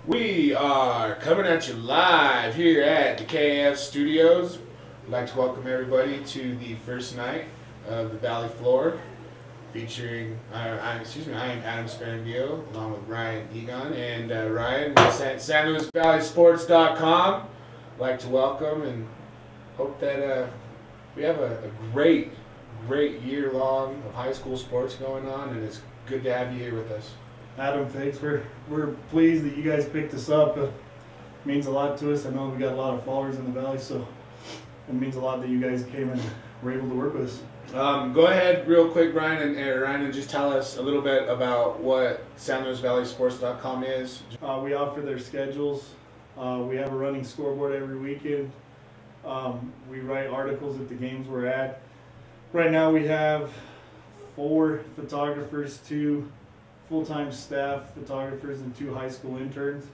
We are coming at you live here at the KF Studios. I'd like to welcome everybody to the first night of the Valley Floor, featuring, I am Adam Sparangio, along with Ryan Egon, and Ryan with SanLuisValleySports.com. I'd like to welcome and hope that we have a great year long of high school sports going on, and it's good to have you here with us. Adam, thanks. We're pleased that you guys picked us up. It means a lot to us. I know we got a lot of followers in the Valley, so it means a lot that you guys came and were able to work with us. Go ahead real quick, Ryan, and just tell us a little bit about what SanLuisValleySports.com is. We offer their schedules. We have a running scoreboard every weekend. We write articles at the games we're at. Right now we have 4 photographers, 2 full-time staff photographers, and 2 high school interns.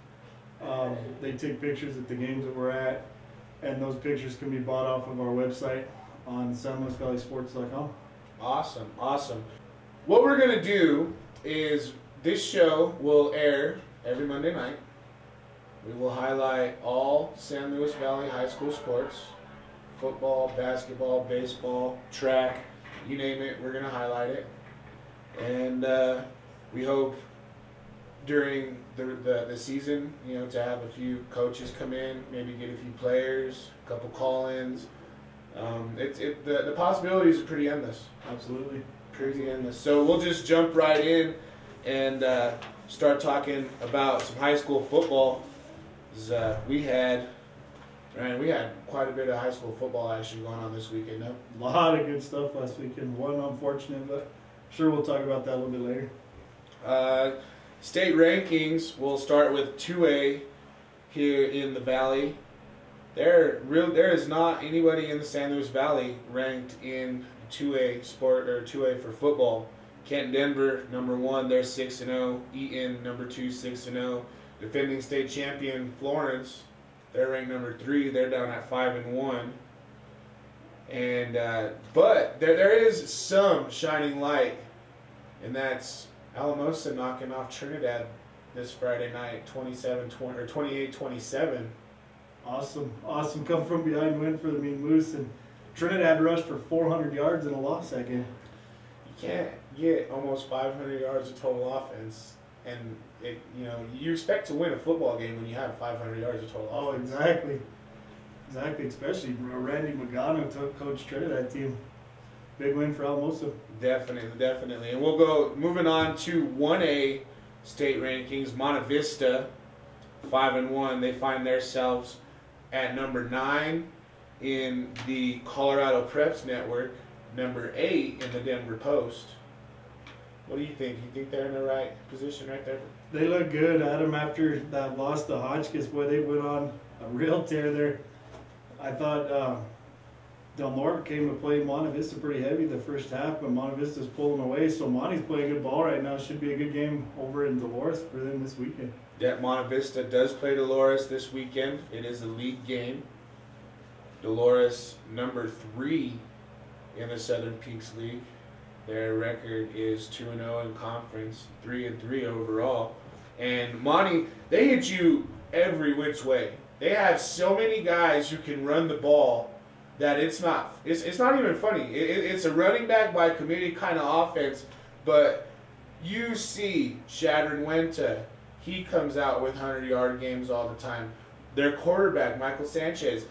They take pictures at the games that we're at, and those pictures can be bought off of our website on SanLuisValleySports.com. Awesome. What we're going to do is this show will air every Monday night. We will highlight all San Luis Valley high school sports: football, basketball, baseball, track, you name it, we're going to highlight it. And we hope during the season, to have a few coaches come in, maybe get a few players, a couple call-ins. The possibilities are pretty endless. Absolutely. Pretty endless. So we'll just jump right in and start talking about some high school football. We had quite a bit of high school football action going on this weekend. No? A lot of good stuff last weekend. One unfortunate, but I'm sure we'll talk about that a little bit later. State rankings, we'll start with 2A here in the Valley. There is not anybody in the San Luis Valley ranked in 2A sport or 2A for football. Canton Denver, number 1, they're 6-0. Eaton, number 2, 6-0. Defending state champion Florence, they're ranked number 3. They're down at 5-1. And but there is some shining light, and that's Alamosa knocking off Trinidad this Friday night, 28-27. Awesome. Come from behind win for the Mean Moose, and Trinidad rushed for 400 yards in a loss that game. You can't get almost 500 yards of total offense, and you expect to win a football game when you have 500 yards of total offense. Oh, exactly. Especially Randy Magano coached Trinidad team. Big win for Alamosa. Definitely. And we'll go moving on to 1A state rankings. Monte Vista, 5-1. They find themselves at number 9 in the Colorado Preps Network, number 8 in the Denver Post. What do you think? You think they're in the right position right there? They look good, Adam. After that loss to Hotchkiss, boy, they went on a real tear there. I thought Del Norte came to play Monte Vista pretty heavy the first half, but Monte Vista's pulling away, so Monte's playing good ball right now. Should be a good game over in Dolores for them this weekend. Yeah, Monte Vista does play Dolores this weekend. It is a league game. Dolores, number 3 in the Southern Peaks League. Their record is 2-0 in conference, 3-3 overall. And Monte, they hit you every which way. They have so many guys who can run the ball that it's not even funny. It's a running back by committee kind of offense, but you see Shadron Wenta, he comes out with 100-yard games all the time. Their quarterback, Michael Sanchez,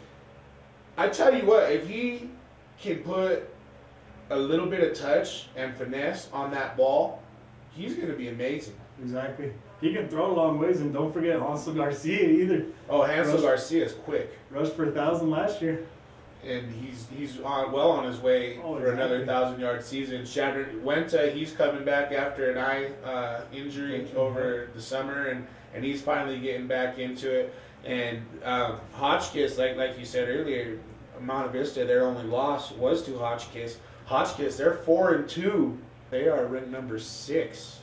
I tell you what, if he can put a little bit of touch and finesse on that ball, he's going to be amazing. Exactly. He can throw a long ways, and don't forget Hansel Garcia either. Oh, Hansel Garcia is quick. Rushed for 1,000 last year. And he's well on his way for another 1,000-yard season. Shadron Wenta, he's coming back after an eye injury over the summer, and he's finally getting back into it. And Hotchkiss, like you said earlier, Monte Vista, their only loss was to Hotchkiss. Hotchkiss, they're 4-2. They are ranked number 6.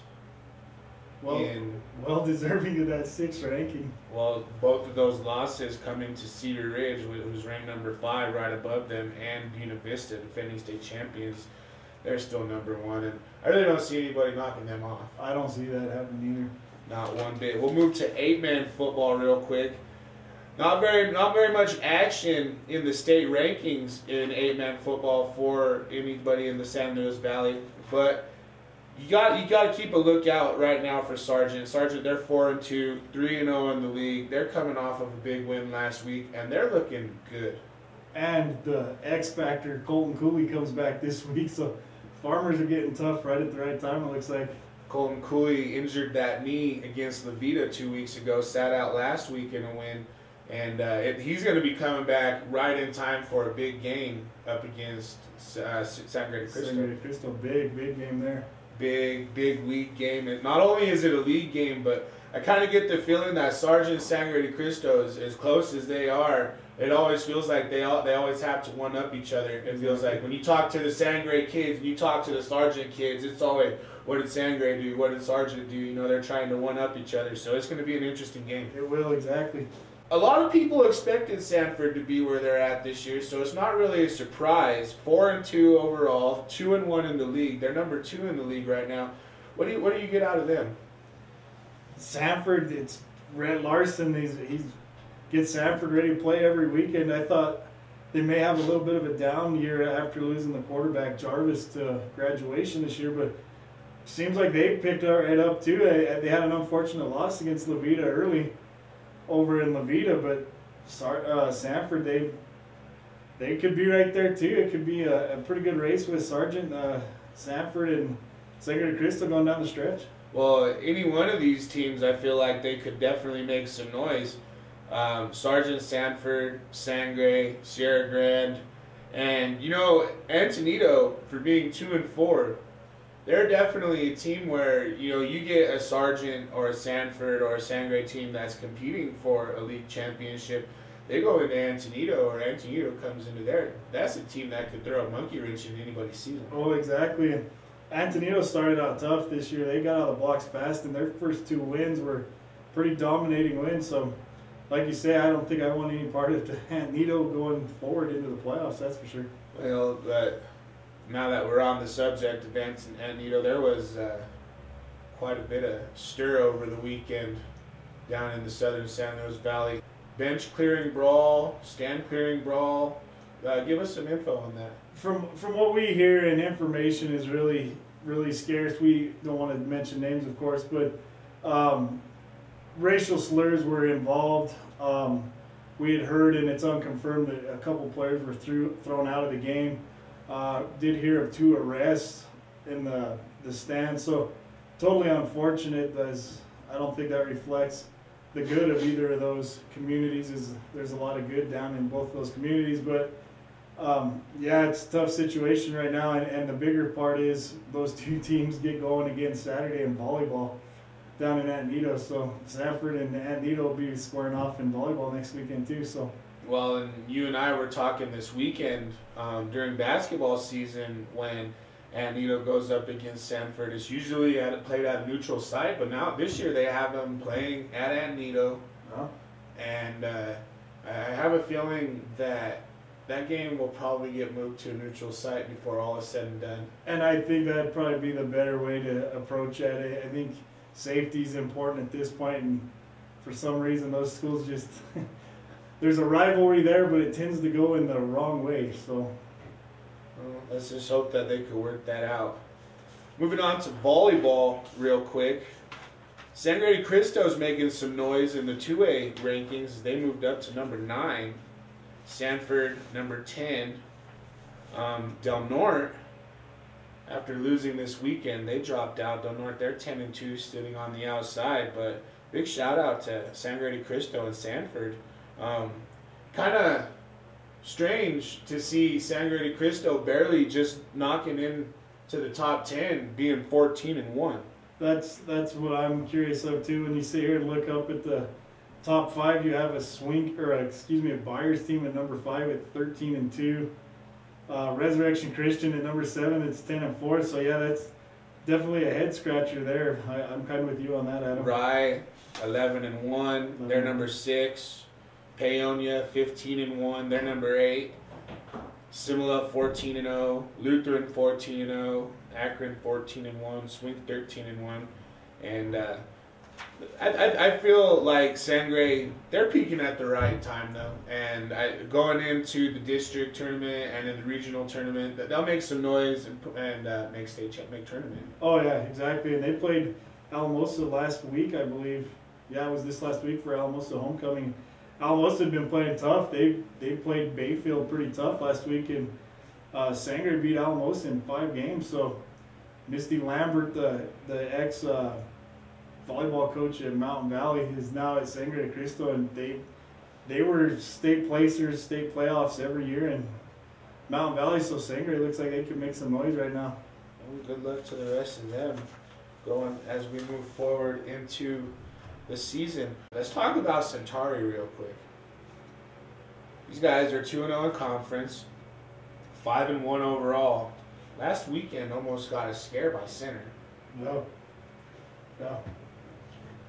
Well deserving of that 6th ranking. Well, both of those losses coming to Cedar Ridge, who's ranked number 5, right above them, and Buena Vista, defending state champions. They're still number 1, and I really don't see anybody knocking them off. I don't see that happening either. Not one bit. We'll move to 8-man football real quick. Not very much action in the state rankings in 8-man football for anybody in the San Luis Valley, but you got to keep a lookout right now for Sargent. Sargent, they're 4-2, 3-0 in the league. They're coming off of a big win last week, and they're looking good. And the X factor, Colton Cooley, comes back this week, so Farmers are getting tough right at the right time. It looks like. Colton Cooley injured that knee against Levita 2 weeks ago. Sat out last week in a win. And he's going to be coming back right in time for a big game up against Sangre de Cristo. Sangre de Cristo, big game there. Big league game. And not only is it a league game, but I kind of get the feeling that Sargent Sangre de Cristo is as close as they are. It always feels like they always have to one-up each other. It feels like when you talk to the Sangre kids and you talk to the Sargent kids, it's always, what did Sangre do? What did Sargent do? You know, they're trying to one-up each other. So it's going to be an interesting game. It will, exactly. A lot of people expected Sanford to be where they're at this year, so it's not really a surprise. 4-2 overall, 2-1 in the league. They're number 2 in the league right now. What do you get out of them? Sanford, it's Rhett Larson. He gets Sanford ready to play every weekend. I thought they may have a little bit of a down year after losing the quarterback Jarvis to graduation this year, but seems like they picked it up too. They had an unfortunate loss against Levita early over in Levita, but Sanford, they could be right there too. It could be a pretty good race with Sargent, Sanford, and Sangre de Cristo going down the stretch. Well, any one of these teams, I feel like they could definitely make some noise. Sargent, Sanford, Sangre, Sierra Grande, and you know, Antonito, for being 2-4, they're definitely a team where, you know, you get a Sargent or a Sanford or a Sangre team that's competing for a league championship. They go into Antonito, or Antonito comes into there. That's a team that could throw a monkey wrench in anybody's season. Oh, exactly. And Antonito started out tough this year. They got out of the blocks fast, and their first 2 wins were pretty dominating wins. So, like you say, I don't think I want any part of Antonito going forward into the playoffs, that's for sure. Well, now that we're on the subject of Antonito, there was quite a bit of stir over the weekend down in the southern San Luis Valley. Bench clearing brawl, stand clearing brawl. Give us some info on that. From what we hear, and information is really scarce. We don't want to mention names, of course, but racial slurs were involved. We had heard, and it's unconfirmed, that a couple players were thrown out of the game. Did hear of 2 arrests in the stand, so totally unfortunate. I don't think that reflects the good of either of those communities. There's a lot of good down in both of those communities, but yeah, it's a tough situation right now, and the bigger part is those 2 teams get going again Saturday in volleyball down in Antonito. So Sanford and Antonito will be squaring off in volleyball next weekend too. So. Well, and you and I were talking this weekend during basketball season when Antonito goes up against Sanford. It's usually played at a neutral site, but now this year they have them playing at Antonito. Oh. And I have a feeling that game will probably get moved to a neutral site before all is said and done. And I think that'd probably be the better way to approach it. I think safety is important at this point, and for some reason those schools just there's a rivalry there, but it tends to go in the wrong way. So well, let's just hope that they could work that out. Moving on to volleyball real quick. Sangre de Cristo's making some noise in the 2A rankings. They moved up to number 9. Sanford number 10. Del Norte, after losing this weekend, they dropped out. Del Norte, they're 10-2, sitting on the outside. But big shout out to Sangre de Cristo and Sanford. Kind of strange to see Sangre de Cristo barely just knocking in to the top 10, being 14-1. That's what I'm curious of too. When you sit here and look up at the top 5, you have a Byers team at number 5 at 13-2. Resurrection Christian at number 7, it's 10-4. So yeah, that's definitely a head scratcher there. I'm kind of with you on that, Adam. Rye, 11-1, they're number 6. Paonia, 15-1, they're number 8. Simula, 14-0. Lutheran, 14-0. Akron, 14-1. Swink, 13-1. And I feel like Sangre, they're peaking at the right time though, and going into the district tournament and in the regional tournament, they'll make some noise and make tournament. Oh yeah, exactly. And they played Alamosa last week, I believe. Yeah, it was this last week for Alamosa homecoming. Alamosa had been playing tough. They played Bayfield pretty tough last week, and Sangre beat Alamosa in 5 games. So Misty Lambert, the ex volleyball coach at Mountain Valley, is now at Sangre de Cristo, and they were state placers, state playoffs every year in Mountain Valley. So Sangre looks like they could make some noise right now. Well, good luck to the rest of them going as we move forward into the season. Let's talk about Centauri real quick. These guys are 2-0 in conference, 5-1 overall. Last weekend almost got a scare by Center. No.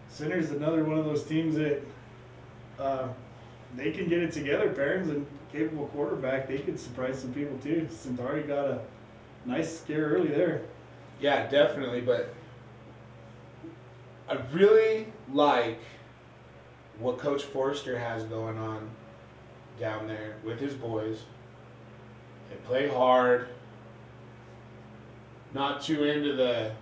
Center's another one of those teams that they can get it together. Perrin's a capable quarterback. They could surprise some people too. Centauri got a nice scare early there. Yeah, definitely. But I really like what Coach Forster has going on down there with his boys. They play hard. Not too into the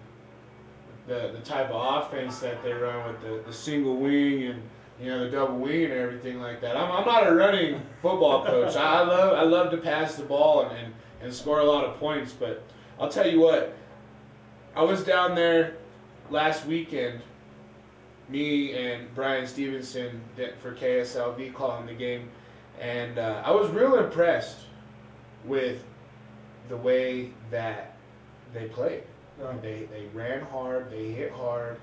type of offense that they run with the single wing and the double wing and everything like that. I'm not a running football coach. I love to pass the ball and score a lot of points. But I'll tell you what, I was down there last weekend. Me and Brian Stevenson for KSLV calling the game, and I was real impressed with the way that they played. They ran hard, they hit hard,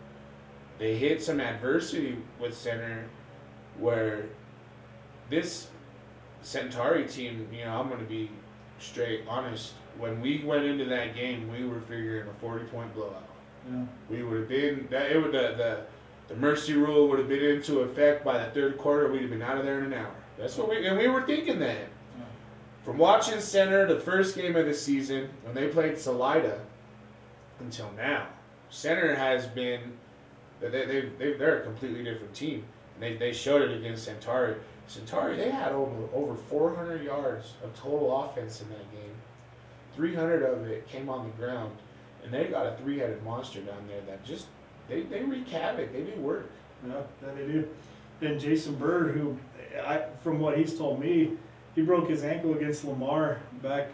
they hit some adversity with Center, where this Centauri team, I'm going to be straight honest, when we went into that game, we were figuring a 40-point blowout. Yeah. We would have been, the mercy rule would have been into effect by the third quarter. We'd have been out of there in an hour. That's what we were thinking then. Yeah. From watching Center the first game of the season when they played Salida until now, Center has been, they're a completely different team. And they showed it against Centauri. Centauri, they had over 400 yards of total offense in that game. 300 of it came on the ground, and they got a 3-headed monster down there that just they wreak havoc. They do work. Yeah, that they do. And Jason Bird, who, from what he's told me, he broke his ankle against Lamar back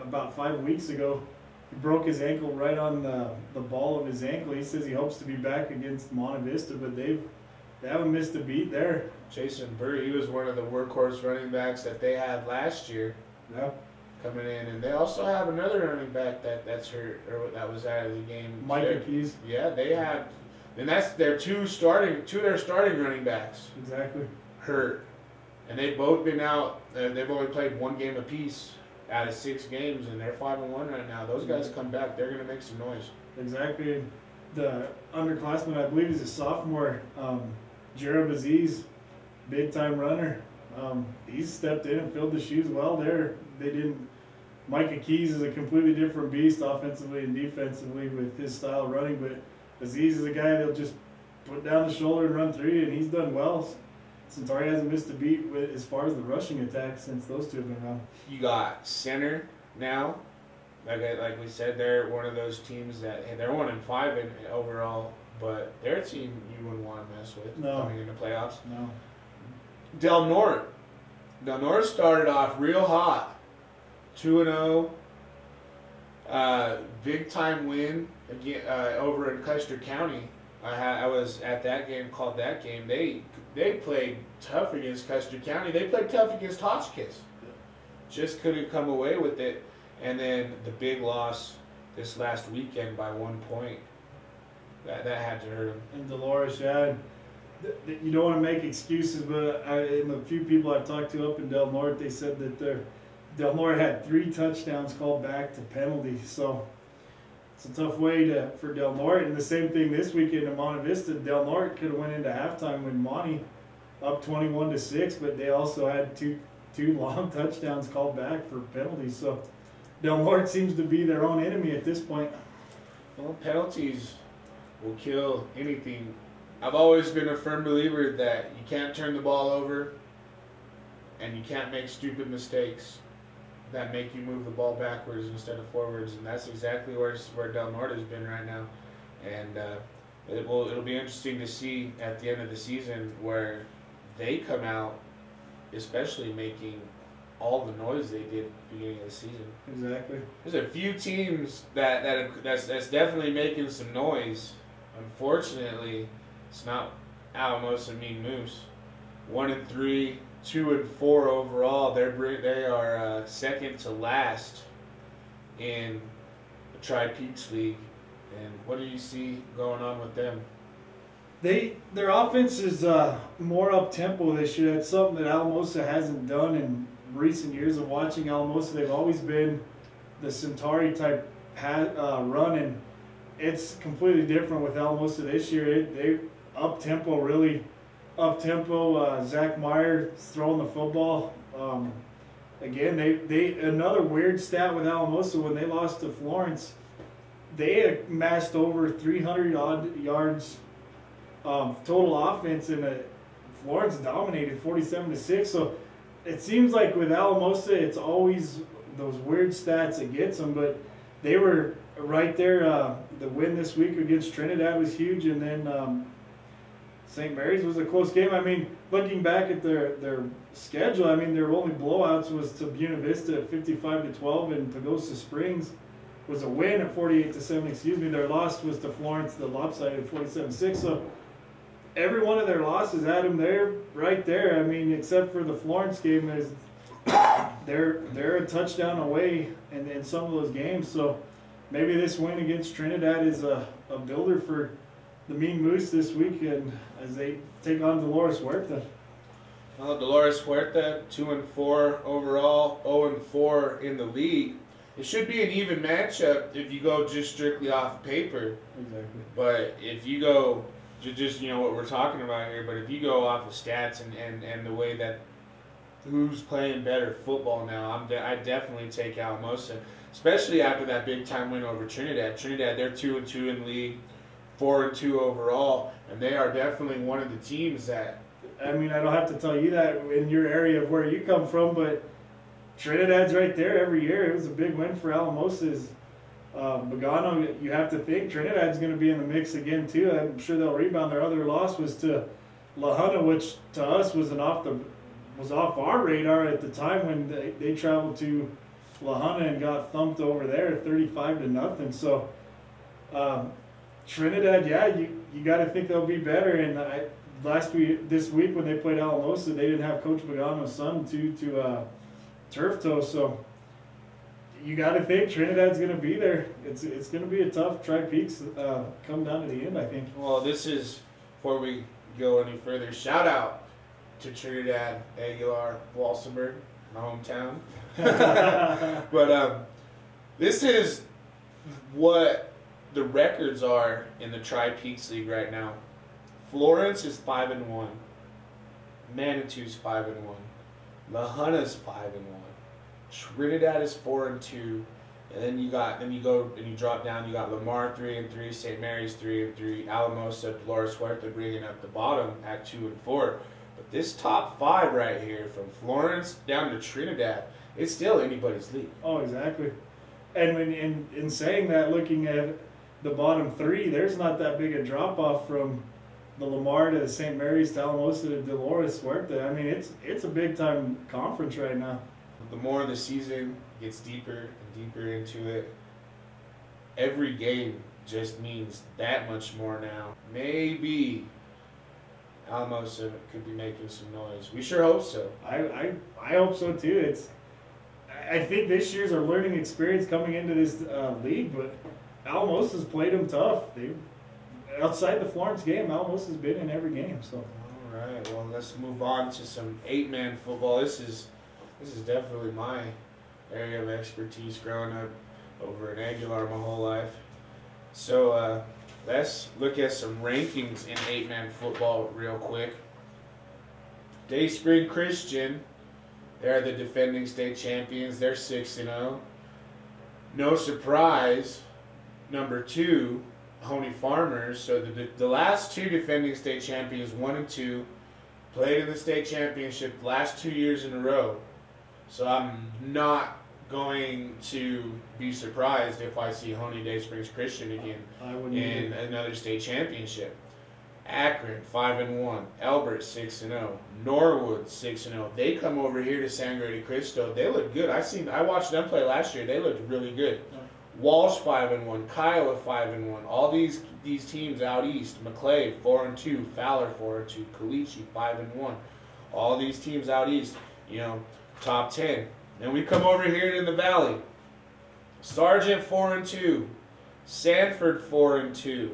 about 5 weeks ago. He broke his ankle right on the ball of his ankle. He says he hopes to be back against Monte Vista, but they haven't missed a beat there. Jason Bird, he was one of the workhorse running backs that they had last year. Yeah. Coming in, and they also have another running back that's hurt or that was out of the game. Micah Keys. Yeah, they had, and that's their two of their starting running backs. Exactly. Hurt, and they've both been out. They've only played 1 game apiece out of 6 games, and they're 5-1 right now. Those guys come back, they're gonna make some noise. Exactly. The underclassman, I believe, is a sophomore, Jareb Aziz, big time runner. He's stepped in and filled the shoes well there. Micah Keys is a completely different beast offensively and defensively with his style of running, but Aziz is a guy that'll just put down the shoulder and run through you, and he's done well. Centauri hasn't missed a beat as far as the rushing attack since those two have been around. You got Center now. Like we said, they're one of those teams that they're 1-5 in overall, but they're a team you wouldn't want to mess with coming into playoffs. No. Del Norte. Del Norte started off real hot, 2-0. Big time win again over in Custer County. I was at that game, called that game. They played tough against Custer County. They played tough against Hotchkiss. Just couldn't come away with it. And then the big loss this last weekend by 1 point. That had to hurt them. And Dolores, yeah. You don't want to make excuses, but in the few people I've talked to up in Del Norte, they said that Del Norte had 3 touchdowns called back to penalties. So it's a tough way for Del Norte. And the same thing this weekend in Monte Vista. Del Norte could have went into halftime with Monte up 21-6, but they also had two long touchdowns called back for penalties. So Del Norte seems to be their own enemy at this point. Well, penalties will kill anything. I've always been a firm believer that you can't turn the ball over and you can't make stupid mistakes that make you move the ball backwards instead of forwards, and that's exactly where Del Norte's been right now. And it'll be interesting to see at the end of the season where they come out, especially making all the noise they did at the beginning of the season. Exactly. There's a few teams that's definitely making some noise. Unfortunately, it's not Alamosa Mean Moose. 1-3, 2-4 overall. They are second to last in the Tri-Peaks League. And what do you see going on with them? Their offense is more up tempo this year. That's something that Alamosa hasn't done in recent years of watching Alamosa. They've always been the Centauri type run, and it's completely different with Alamosa this year. They up tempo, really up tempo. Zach Meyer throwing the football. Again, they another weird stat with Alamosa when they lost to Florence. They amassed over 300 odd yards total offense, and Florence dominated 47-6. So it seems like with Alamosa, it's always those weird stats that gets them. But they were right there. The win this week against Trinidad was huge, and then St. Mary's was a close game. I mean, looking back at their schedule, I mean, their only blowouts was to Buena Vista at 55-12, and Pagosa Springs was a win at 48-7. Excuse me. Their loss was to Florence, the lopsided 47-6. So every one of their losses had them there, right there. I mean, except for the Florence game, they're a touchdown away in some of those games. So maybe this win against Trinidad is a builder for the Mean Moose this weekend as they take on Dolores Huerta. Well, Dolores Huerta, 2-4 overall, 0-4 in the league. It should be an even matchup if you go just strictly off paper. Exactly. But if you go just what we're talking about here, but if you go off of stats and the way that who's playing better football now, I definitely take Alamosa, especially after that big time win over Trinidad. Trinidad, they're 2-2 in the league, 4-2 overall, and they are definitely one of the teams that. I mean, I don't have to tell you that in your area of where you come from, but Trinidad's right there every year. It was a big win for Alamosa's. Bogano, you have to think Trinidad's going to be in the mix again too. I'm sure they'll rebound. Their other loss was to La Junta, which to us was off our radar at the time when they traveled to La Junta and got thumped over there 35-0. So Trinidad, yeah, you got to think they'll be better. And this week when they played Alamosa, they didn't have Coach Bogano's son to turf toe, so you got to think Trinidad's going to be there. It's going to be a tough Tri-Peaks come down to the end, I think. Well, this is, before we go any further, shout out to Trinidad, Aguilar, Walsenburg, my hometown. But this is what the records are in the Tri-Peaks League right now. Florence is 5-1. Manitou's 5-1. La Junta's 5-1. Trinidad is 4-2, and then you go and you drop down. You got Lamar 3-3, St. Mary's 3-3, Alamosa, Dolores Huerta bringing up the bottom at 2-4. But this top five right here, from Florence down to Trinidad, it's still anybody's league. Oh, exactly. And when in saying that, looking at the bottom three, there's not that big a drop off from the Lamar to St. Mary's to Alamosa to Dolores Huerta. I mean, it's a big time conference right now. The more the season gets deeper and deeper into it, every game just means that much more now. Maybe Alamosa could be making some noise. We sure hope so. I hope so too. I think this year's a learning experience coming into this league, but Alamosa's played them tough. Outside the Florence game, Alamosa's been in every game. So. All right. Well, let's move on to some 8-man football. This is definitely my area of expertise growing up over in Aguilar my whole life. So let's look at some rankings in 8-man football real quick. Dayspring Christian, they're the defending state champions. They're 6-0. No surprise, number 2 Honey Farmers. So the last two defending state champions, 1 and 2, played in the state championship the last 2 years in a row. So I'm not going to be surprised if I see Honey Day Springs Christian again in another state championship. Akron 5-1, Elbert 6-0, Norwood 6-0. They come over here to Sangre de Cristo. They look good. I watched them play last year. They looked really good. Walsh 5-1, Kiowa 5-1. All these teams out east. Maclay 4-2, Fowler 4-2, Caliche 5-1. All these teams out east, top 10. Then we come over here in the valley. Sargent 4-2, Sanford 4-2.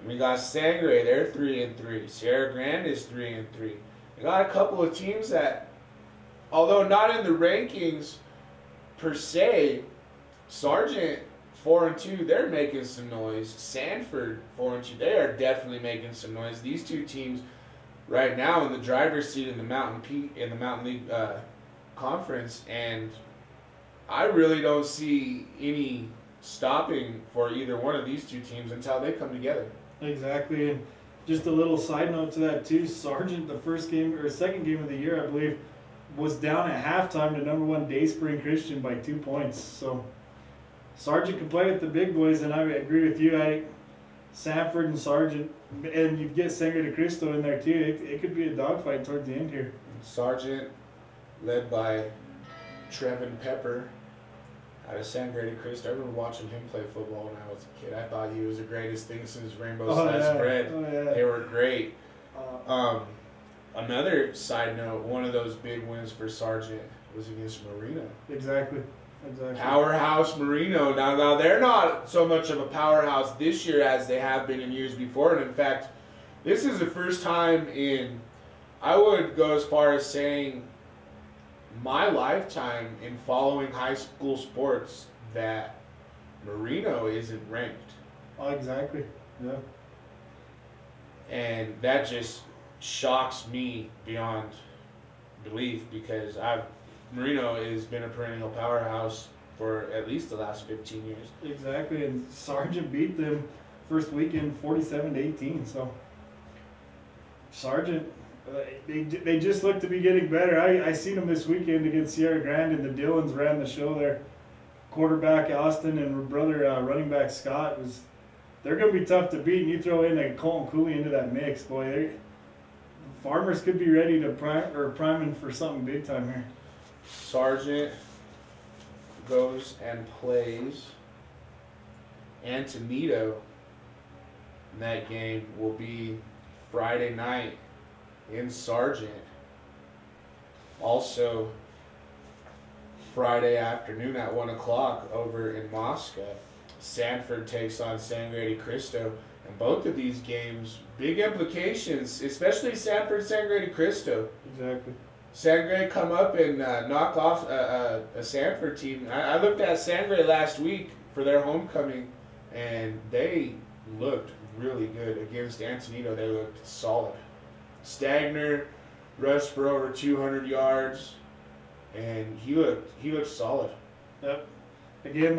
We got Sangre, they're 3-3. Sierra Grande is 3-3. We got a couple of teams that, although not in the rankings per se, Sargent 4-2, they're making some noise. Sanford 4-2, they are definitely making some noise. These two teams right now in the driver's seat in the Mountain League Conference, and I really don't see any stopping for either one of these two teams until they come together. Exactly, and just a little side note to that too. Sargent, the second game of the year, I believe, was down at halftime to number 1 Dayspring Christian by 2 points. So Sargent can play with the big boys, and I agree with you. Sanford and Sargent, and you get Sangre de Cristo in there too. It could be a dogfight towards the end here. Sargent, led by Trevin Pepper, out of Sangre de Cristo. I remember watching him play football when I was a kid. I thought he was the greatest thing since Rainbow Sliced Bread. Oh, yeah. They were great. Another side note, one of those big wins for Sargent was against Marino. Exactly. Powerhouse Marino. Now they're not so much of a powerhouse this year as they have been in years before. And in fact, this is the first time I would go as far as saying, my lifetime in following high school sports, that Marino isn't ranked. Oh, exactly. Yeah. And that just shocks me beyond belief, because Marino has been a perennial powerhouse for at least the last 15 years. Exactly, and Sargent beat them first weekend 47-18. So Sargent, they just look to be getting better. I seen them this weekend against Sierra Grande, and the Dillons ran the show there. Quarterback Austin and brother running back Scott they're going to be tough to beat. And you throw in a Colton Cooley into that mix, boy. Farmers could be ready to priming for something big time here. Sargent goes and plays Antonito. And that game will be Friday night in Sargent. Also, Friday afternoon at 1 o'clock over in Mosca, Sanford takes on Sangre de Cristo. And both of these games, big implications, especially Sanford Sangre de Cristo. Exactly. Sangre come up and knock off a Sanford team. I looked at Sangre last week for their homecoming, and they looked really good. Against Antonito, they looked solid. Stagner rushed for over 200 yards, and he looked solid. Yep. Again,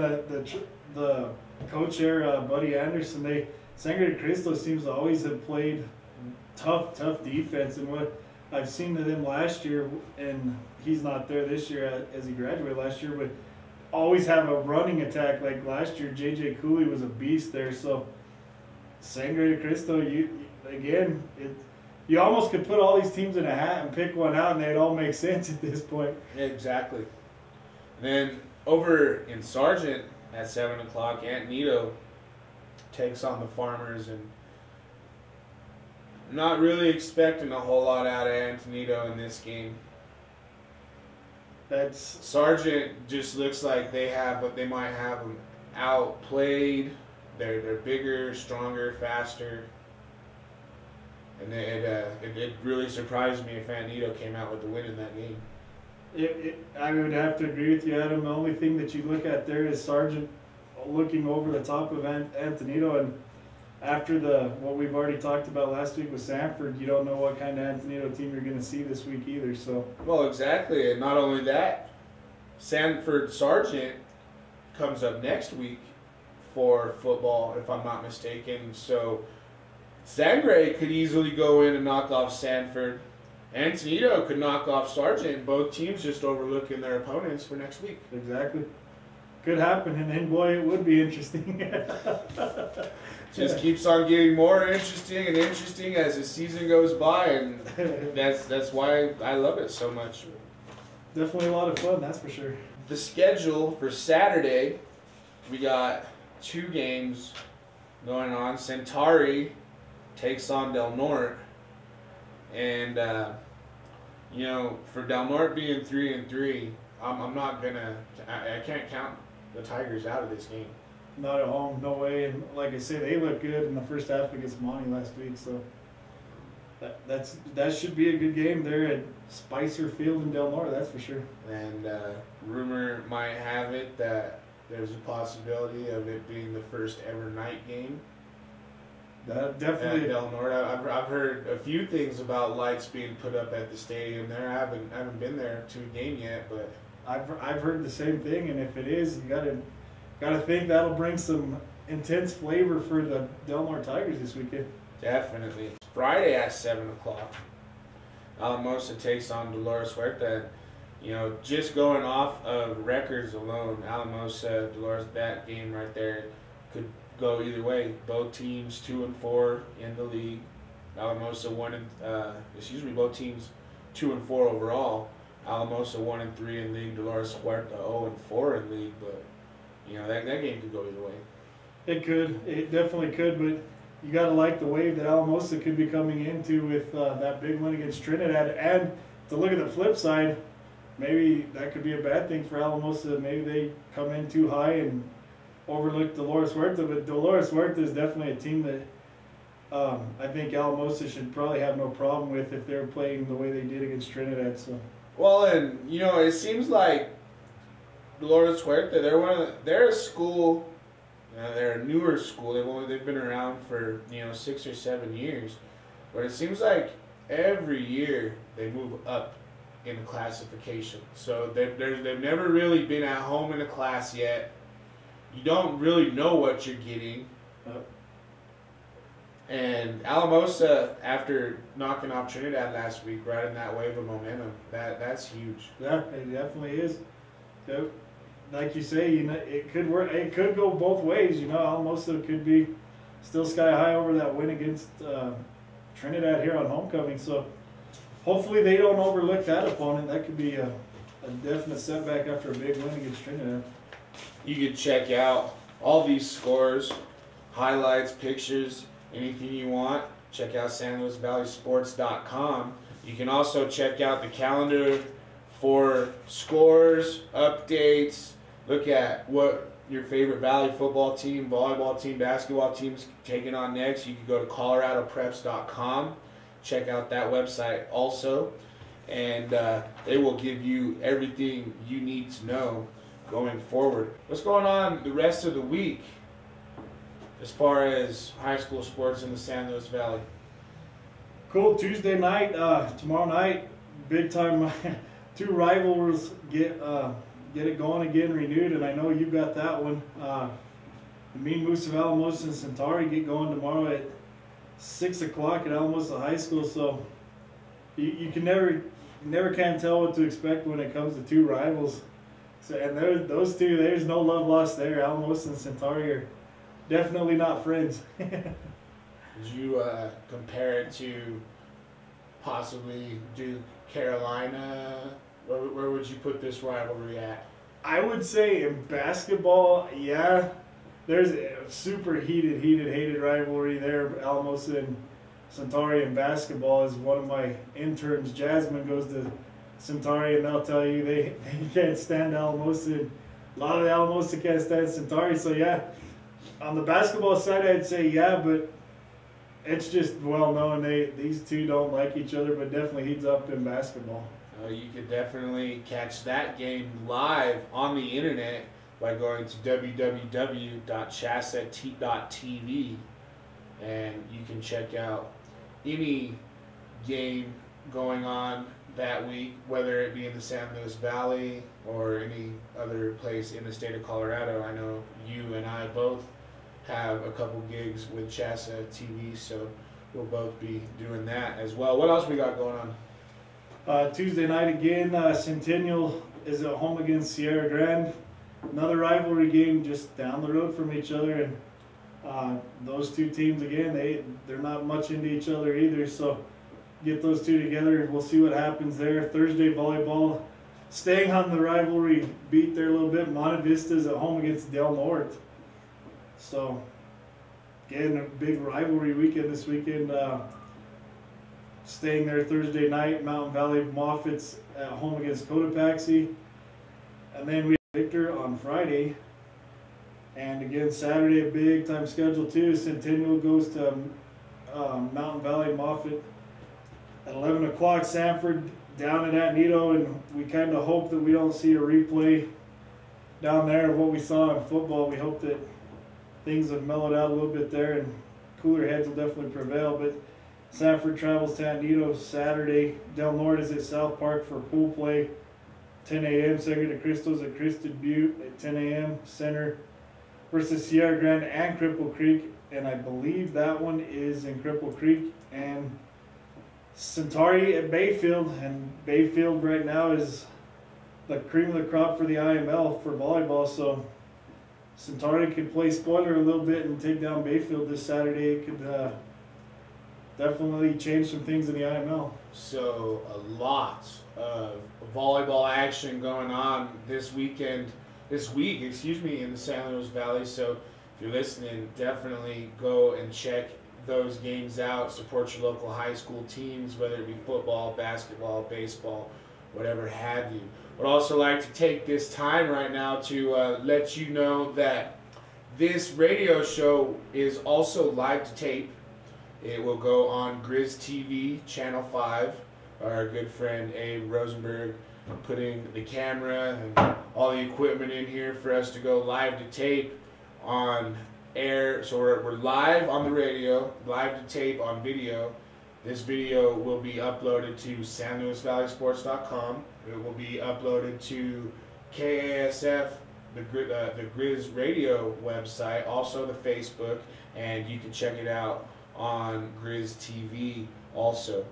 the coach here, Buddy Anderson, Sangre de Cristo seems to always have played tough defense. And what I've seen to them last year, and he's not there this year as he graduated last year, but always have a running attack. Like last year, J.J. Cooley was a beast there. So Sangre de Cristo, you almost could put all these teams in a hat and pick one out, and they'd all make sense at this point. Exactly. Then over in Sargent at 7 o'clock, Antonito takes on the Farmers, and not really expecting a whole lot out of Antonito in this game. Sargent just looks like they might have them outplayed. They're bigger, stronger, faster. And it really surprised me if Antonito came out with the win in that game. I would have to agree with you, Adam. The only thing that you look at there is Sargent looking over the top of Antonito, and after what we've already talked about last week with Sanford, you don't know what kind of Antonito team you're going to see this week either. So. Well, exactly, and not only that, Sanford Sargent comes up next week for football, if I'm not mistaken. So Sangre could easily go in and knock off Sanford. Antonito could knock off Sargent. Both teams just overlooking their opponents for next week. Exactly. Could happen, and then boy, it would be interesting. Just keeps on getting more interesting and interesting as the season goes by, and that's why I love it so much. Definitely a lot of fun, that's for sure. The schedule for Saturday, we got 2 games going on. Centauri takes on Del Norte, and for Del Norte being 3-3, I'm not gonna. I can't count the Tigers out of this game. Not at home, no way. And like I say, they look good in the first half against Monty last week, so that should be a good game there at Spicer Field in Del Norte, that's for sure. And rumor might have it that there's a possibility of it being the first ever night game. That definitely. At Del Norte, I've heard a few things about lights being put up at the stadium there. I haven't been there to a game yet, but I've heard the same thing, and if it is, you gotta think that'll bring some intense flavor for the Del Norte Tigers this weekend. Definitely. Friday at 7 o'clock, Alamosa takes on Dolores Huerta. Just going off of records alone, Alamosa, Dolores, that game right there could go either way. Both teams 2-4 in the league. Alamosa both teams 2-4 overall. Alamosa 1-3 in league. Dolores Huerta 0-4 in league. But that game could go either way. It could. It definitely could. But you got to like the wave that Alamosa could be coming into with that big win against Trinidad. And to look at the flip side, maybe that could be a bad thing for Alamosa. Maybe they come in too high and overlook Dolores Huerta. But Dolores Huerta is definitely a team that I think Alamosa should probably have no problem with if they're playing the way they did against Trinidad. So. Well, and it seems like Dolores Huerta, they're a school. They're a newer school. They've been around for 6 or 7 years, but it seems like every year they move up in classification. So they've never really been at home in a class yet. You don't really know what you're getting. And Alamosa, after knocking off Trinidad last week, riding that wave of momentum, that's huge. Yeah, it definitely is. Yep. Like you say, it could work. It could go both ways. Alamosa could be still sky high over that win against Trinidad here on homecoming. So hopefully they don't overlook that opponent. That could be a definite setback after a big win against Trinidad. You could check out all these scores, highlights, pictures, anything you want. Check out SanLuisValleySports.com. You can also check out the calendar for scores, updates. Look at what your favorite Valley football team, volleyball team, basketball team's taking on next. You can go to ColoradoPreps.com. Check out that website also. And they will give you everything you need to know going forward. What's going on the rest of the week as far as high school sports in the San Luis Valley? Cool. Tuesday night, tomorrow night, big time. 2 rivals get it going again, renewed, and I know you got that one. The Mean Moose of Alamosa and Centauri get going tomorrow at 6 o'clock at Alamosa High School. So you can never can tell what to expect when it comes to 2 rivals. So and those two, there's no love lost there. Alamosa and Centauri are definitely not friends. Did you compare it to possibly Duke Carolina? Where would you put this rivalry at? I would say in basketball, yeah, there's a super hated rivalry there. Alamosa and Centauri in basketball is one of my interns. Jasmine goes to Centauri, and they'll tell you they can't stand Alamosa. And a lot of the Alamosa can't stand Centauri. So yeah, on the basketball side, I'd say yeah, but it's just well known these two don't like each other, but definitely heats up in basketball. You could definitely catch that game live on the internet by going to www.chasset.tv, and you can check out any game going on that week, whether it be in the San Luis Valley or any other place in the state of Colorado. I know you and I both have a couple gigs with Chassa TV, so we'll both be doing that as well. What else we got going on? Tuesday night again, Centennial is at home against Sierra Grande. Another rivalry game just down the road from each other, and those two teams again, they're not much into each other either, so get those two together and we'll see what happens there. Thursday volleyball, staying on the rivalry beat there a little bit. Monte Vista's at home against Del Norte. So again, a big rivalry weekend this weekend. Staying there Thursday night, Mountain Valley Moffitt's at home against Cotopaxi. And then we have Victor on Friday. And again, Saturday, a big time schedule too. Centennial goes to Mountain Valley Moffitt at 11 o'clock. Sanford down in Atenito, and we kind of hope that we don't see a replay down there of what we saw in football. We hope that things have mellowed out a little bit there and cooler heads will definitely prevail. But Sanford travels to Atenito Saturday. Del Norte is at South Park for pool play. 10 a.m. Sangre de Cristo's at Cristed Butte at 10 a.m. Center versus Sierra Grande and Cripple Creek. And I believe that one is in Cripple Creek. And Centauri at Bayfield. And Bayfield right now is the cream of the crop for the IML for volleyball. So Centauri could play spoiler a little bit and take down Bayfield this Saturday. It could definitely change some things in the IML. So a lot of volleyball action going on this week, in the San Luis Valley. So if you're listening, definitely go and check those games out. Support your local high school teams, whether it be football, basketball, baseball, whatever have you. Would also like to take this time right now to let you know that this radio show is also live to tape. It will go on Grizz TV, Channel 5. Our good friend Abe Rosenberg putting the camera and all the equipment in here for us to go live to tape on air. So we're live on the radio, live to tape on video. This video will be uploaded to SanLuisValleySports.com. It will be uploaded to KASF, the Grizz Radio website, also the Facebook, and you can check it out on Grizz TV also.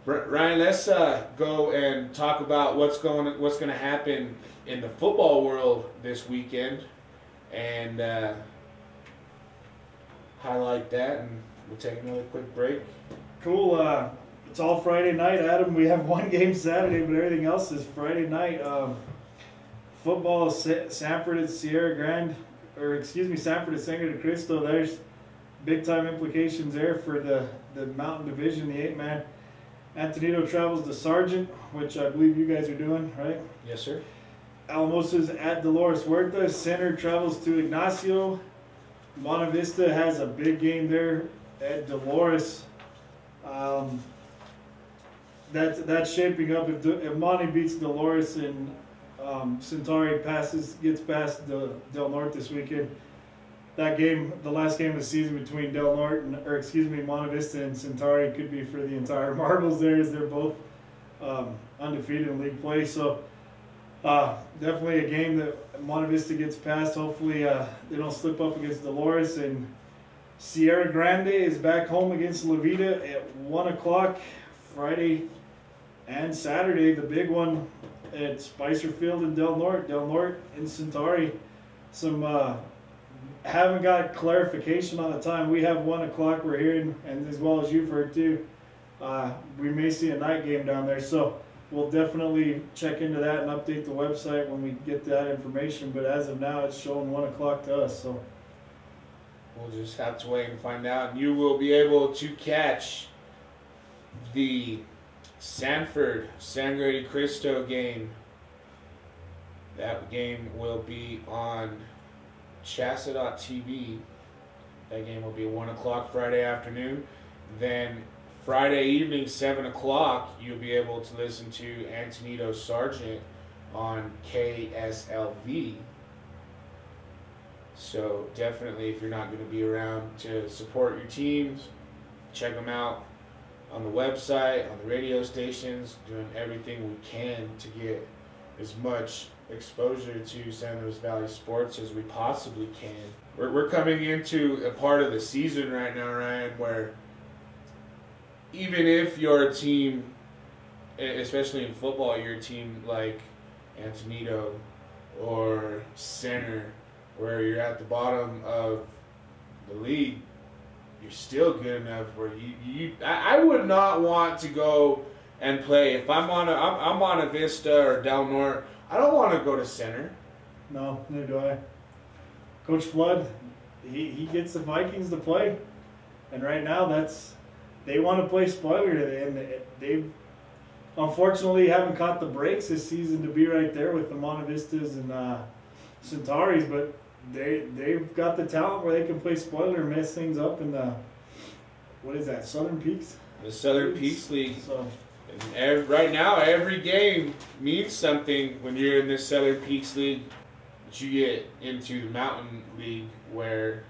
Ryan, let's go and talk about what's going to happen in the football world this weekend, and highlight that, and we'll take another quick break. Cool. It's all Friday night, Adam. We have one game Saturday, but everything else is Friday night. Football, Sanford at Sierra Grande, Sanford at Sangre de Cristo. There's big time implications there for the Mountain Division, the 8-man. Antonito travels to Sargent, which I believe you guys are doing, right? Yes, sir. Alamosa's at Dolores Huerta. Center travels to Ignacio. Monte Vista has a big game there at Dolores. That's shaping up. If Monte beats Dolores and Centauri gets past Del Norte this weekend, that game, the last game of the season between Monte Vista and Centauri, could be for the entire marbles there, as they're both undefeated in league play. So definitely a game that Monte Vista gets past. Hopefully they don't slip up against Dolores. And Sierra Grande is back home against La Vida at 1 o'clock Friday and Saturday. The big one at Spicer Field in Del Norte. Del Norte and Centauri. Haven't got clarification on the time. We have 1 o'clock we're hearing, and as well as you've heard too, we may see a night game down there. So we'll definitely check into that and update the website when we get that information. But as of now, it's showing 1 o'clock to us. So we'll just have to wait and find out. And you will be able to catch the Sanford Sangre de Cristo game. That game will be on Chassa.tv. That game will be 1 o'clock Friday afternoon. Then Friday evening, 7 o'clock, you'll be able to listen to Antonito Sargent on KSLV. So definitely, if you're not going to be around to support your teams, check them out on the website, on the radio stations, doing everything we can to get as much exposure to San Luis Valley sports as we possibly can. We're coming into a part of the season right now, Ryan, where even if your team, especially in football, your team like Antonito or Center, where you're at the bottom of the league, you're still good enough where I would not want to go and play. If I'm on a Vista or Del Norte, I don't want to go to Center. No, neither do I. Coach Flood, he gets the Vikings to play, and right now they want to play spoiler, and they unfortunately haven't caught the breaks this season to be right there with the Monte Vistas and Centauris, but they've got the talent where they can play spoiler and mess things up in the, what is that, Southern Peaks? The Southern Peaks League. So, right now, every game means something when you're in this Southern Peaks League. But you get into the Mountain League where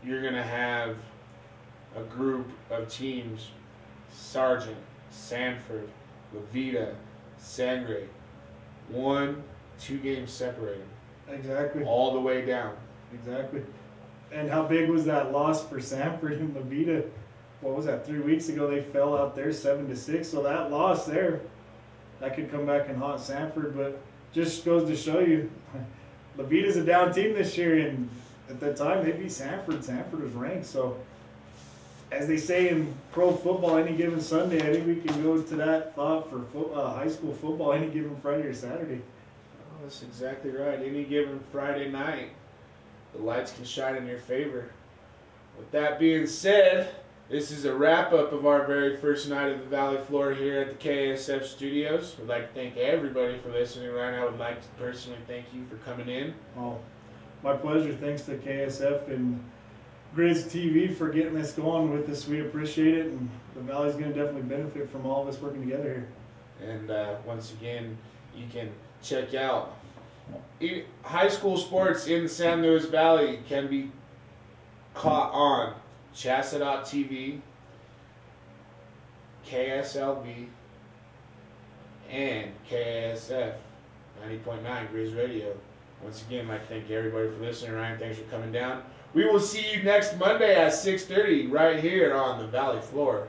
you're going to have a group of teams: Sargent, Sanford, La Vita, Sangre. 1-2 games separated. exactly. All the way down. Exactly. And how big was that loss for Sanford and La Vita? What was that, 3 weeks ago? They fell out there 7-6. So that loss there, that could come back and haunt Sanford. But just goes to show you, La Vita's a down team this year, and at that time they beat Sanford. Sanford was ranked. So as they say in pro football, any given Sunday, I think we can go to that thought for high school football any given Friday or Saturday. Oh, that's exactly right. Any given Friday night, the lights can shine in your favor. With that being said, this is a wrap-up of our very first night of the Valley Floor here at the KSF Studios. We'd like to thank everybody for listening. Ryan, I would like to personally thank you for coming in. Oh, my pleasure. Thanks to KSF and Grizz TV for getting this going with us. We appreciate it, and the Valley's going to definitely benefit from all of us working together here. And once again, you can check out high school sports in the San Luis Valley can be caught on Chassa.tv, KSLB, and KSF 90.9 Grizz Radio. Once again, I'd like to thank everybody for listening. Ryan, thanks for coming down. We will see you next Monday at 6:30 right here on the Valley Floor.